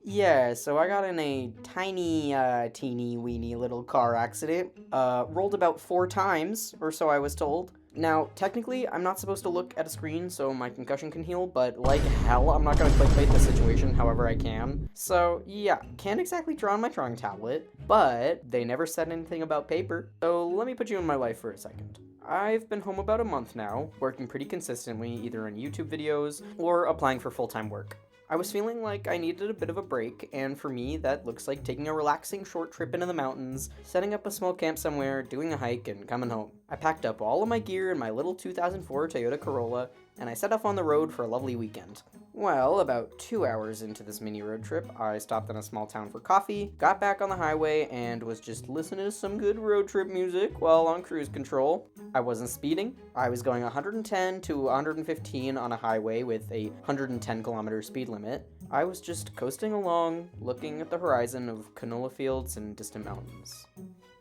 Yeah, so I got in a tiny, teeny weeny little car accident. Rolled about 4 times, or so I was told. Now, technically, I'm not supposed to look at a screen so my concussion can heal, but like hell, I'm not gonna clickbait the situation however I can. So, yeah, can't exactly draw on my drawing tablet, but they never said anything about paper. So, let me put you in my life for a second. I've been home about a month now, working pretty consistently either on YouTube videos or applying for full time work. I was feeling like I needed a bit of a break, and for me, that looks like taking a relaxing short trip into the mountains, setting up a small camp somewhere, doing a hike, and coming home. I packed up all of my gear in my little 2004 Toyota Corolla, and I set off on the road for a lovely weekend. Well, about 2 hours into this mini road trip, I stopped in a small town for coffee, got back on the highway, and was just listening to some good road trip music while on cruise control. I wasn't speeding. I was going 110 to 115 on a highway with a 110-kilometer speed limit. I was just coasting along, looking at the horizon of canola fields and distant mountains.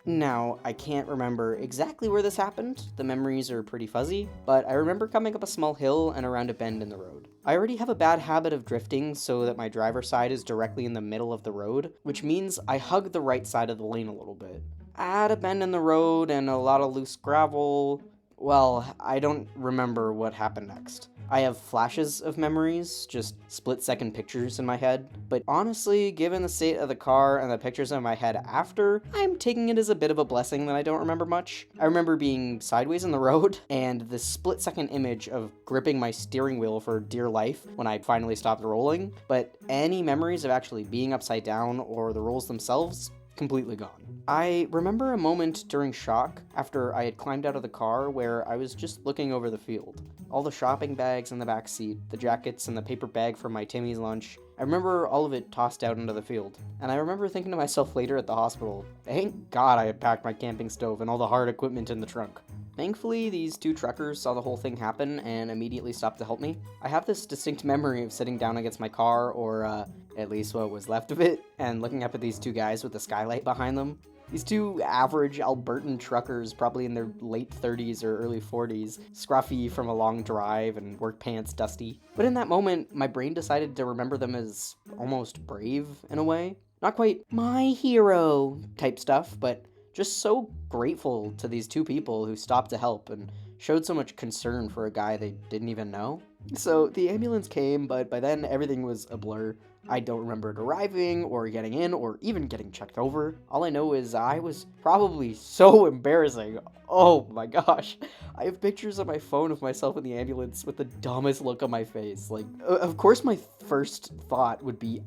Now, I can't remember exactly where this happened. The memories are pretty fuzzy, but I remember coming up a small hill and around a bend in the road. I already have a bad habit of drifting so that my driver's side is directly in the middle of the road, which means I hug the right side of the lane a little bit. At a bend in the road and a lot of loose gravel. Well, I don't remember what happened next. I have flashes of memories, just split second pictures in my head. But honestly, given the state of the car and the pictures in my head after, I'm taking it as a bit of a blessing that I don't remember much. I remember being sideways in the road and the split second image of gripping my steering wheel for dear life when I finally stopped rolling. But any memories of actually being upside down or the rolls themselves, completely gone. I remember a moment during shock after I had climbed out of the car where I was just looking over the field. All the shopping bags in the back seat, the jackets, and the paper bag for my Timmy's lunch. I remember all of it tossed out into the field. And I remember thinking to myself later at the hospital, thank God I had packed my camping stove and all the hard equipment in the trunk. Thankfully, these two truckers saw the whole thing happen and immediately stopped to help me. I have this distinct memory of sitting down against my car, or at least what was left of it, and looking up at these two guys with the skylight behind them. These two average Albertan truckers, probably in their late 30s or early 40s, scruffy from a long drive and work pants dusty. But in that moment, my brain decided to remember them as almost brave in a way. Not quite my hero type stuff, but just so grateful to these two people who stopped to help and showed so much concern for a guy they didn't even know. So the ambulance came, but by then everything was a blur. I don't remember it arriving or getting in or even getting checked over. All I know is I was probably so embarrassing. Oh my gosh. I have pictures on my phone of myself in the ambulance with the dumbest look on my face. Like, of course, my first thought would be,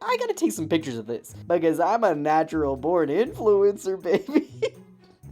I gotta take some pictures of this because I'm a natural born influencer, baby.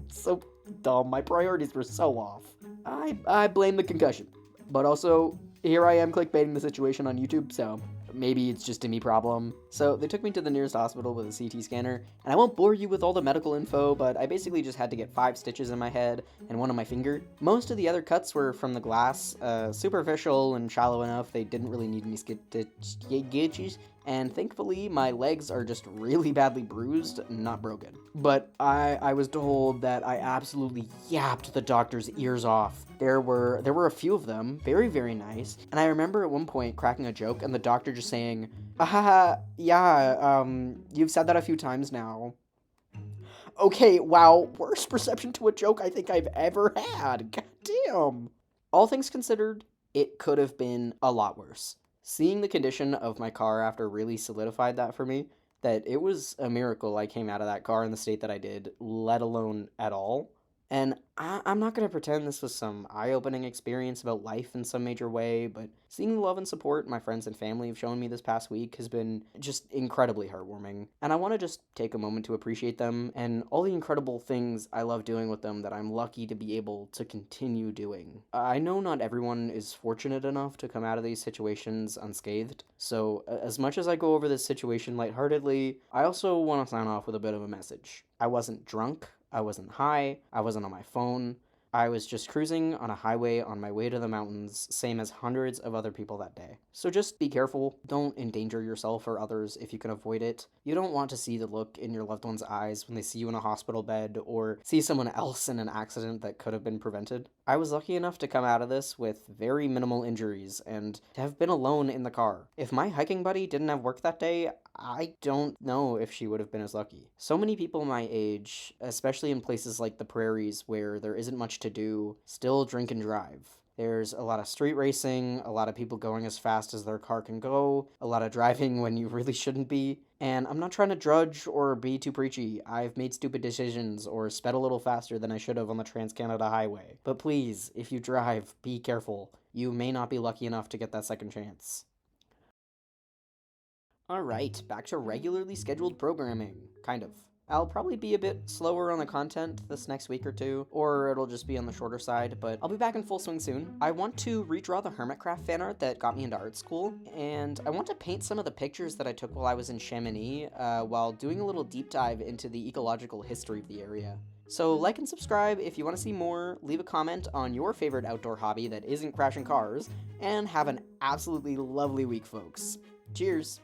So dumb. My priorities were so off. I blame the concussion. But also, here I am clickbaiting the situation on YouTube, so maybe it's just a me problem. So they took me to the nearest hospital with a CT scanner, and I won't bore you with all the medical info, but I basically just had to get 5 stitches in my head and one on my finger. Most of the other cuts were from the glass, superficial and shallow enough they didn't really need any stitches. And thankfully, my legs are just really badly bruised, not broken. But I was told that I absolutely yapped the doctor's ears off. There were a few of them, very, very nice. And I remember at one point cracking a joke and the doctor just saying, yeah, you've said that a few times now. Okay, wow, worst perception to a joke I think I've ever had. God damn. All things considered, it could have been a lot worse. Seeing the condition of my car after really solidified that for me, that it was a miracle I came out of that car in the state that I did, let alone at all. And I'm not going to pretend this was some eye opening experience about life in some major way, but seeing the love and support my friends and family have shown me this past week has been just incredibly heartwarming. And I want to just take a moment to appreciate them and all the incredible things I love doing with them that I'm lucky to be able to continue doing. I know not everyone is fortunate enough to come out of these situations unscathed, so as much as I go over this situation lightheartedly, I also want to sign off with a bit of a message. I wasn't drunk. I wasn't high, I wasn't on my phone. I was just cruising on a highway on my way to the mountains, same as hundreds of other people that day. So just be careful. Don't endanger yourself or others if you can avoid it. You don't want to see the look in your loved one's eyes when they see you in a hospital bed or see someone else in an accident that could have been prevented. I was lucky enough to come out of this with very minimal injuries and to have been alone in the car. If my hiking buddy didn't have work that day, I don't know if she would have been as lucky. So many people my age, especially in places like the prairies where there isn't much to do, still drink and drive. There's a lot of street racing, a lot of people going as fast as their car can go, a lot of driving when you really shouldn't be. And I'm not trying to drudge or be too preachy. I've made stupid decisions or sped a little faster than I should have on the Trans Canada Highway. But please, if you drive, be careful. You may not be lucky enough to get that second chance. Alright, back to regularly scheduled programming. Kind of. I'll probably be a bit slower on the content this next week or two, or it'll just be on the shorter side, but I'll be back in full swing soon. I want to redraw the Hermitcraft fan art that got me into art school, and I want to paint some of the pictures that I took while I was in Chamonix, while doing a little deep dive into the ecological history of the area. So like and subscribe if you want to see more, leave a comment on your favorite outdoor hobby that isn't crashing cars, and have an absolutely lovely week, folks. Cheers!